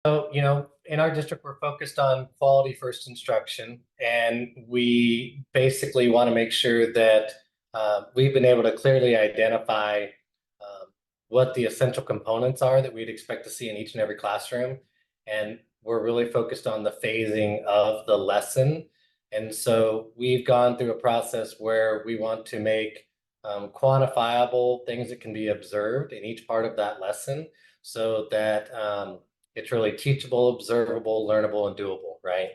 So, in our district, we're focused on quality first instruction, and we basically want to make sure that we've been able to clearly identify what the essential components are that we'd expect to see in each and every classroom. And we're really focused on the phasing of the lesson. And so we've gone through a process where we want to make quantifiable things that can be observed in each part of that lesson so that it's really teachable, observable, learnable, and doable, right?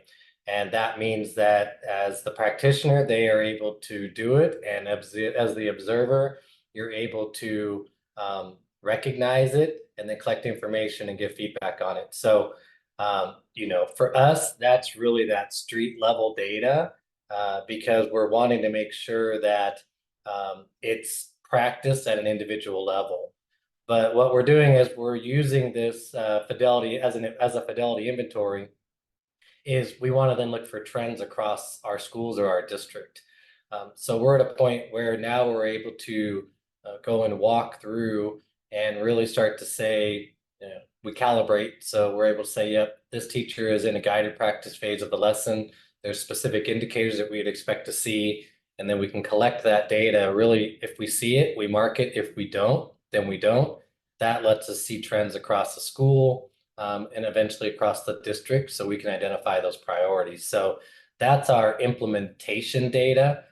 And that means that as the practitioner, they are able to do it. And as the observer, you're able to recognize it and then collect information and give feedback on it. So, for us, that's really that street level data because we're wanting to make sure that it's practiced at an individual level. But what we're doing is we're using this fidelity as a fidelity inventory is we want to then look for trends across our schools or our district. So we're at a point where now we're able to go and walk through and really start to say, we calibrate. So we're able to say, yep, this teacher is in a guided practice phase of the lesson. There's specific indicators that we'd expect to see, and then we can collect that data. Really, if we see it, we mark it. If we don't, then we don't. That lets us see trends across the school and eventually across the district so we can identify those priorities. So that's our implementation data.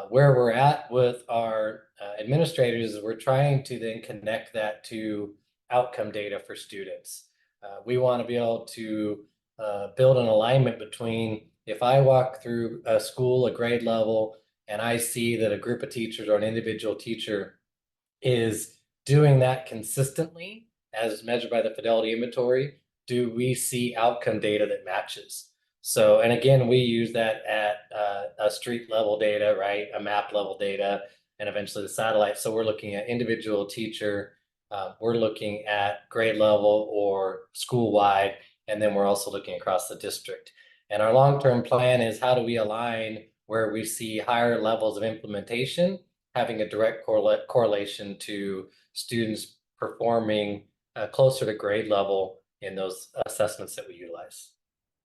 Where we're at with our administrators is we're trying to then connect that to outcome data for students. We want to be able to build an alignment between if I walk through a school, a grade level, and I see that a group of teachers or an individual teacher is doing that consistently as measured by the fidelity inventory, do we see outcome data that matches? So, and again, we use that at a street level data, right? A map level data, and eventually the satellite. So we're looking at individual teacher, we're looking at grade level or school wide, and then we're also looking across the district. And our long-term plan is how do we align where we see higher levels of implementation having a direct correlation to students performing closer to grade level in those assessments that we utilize.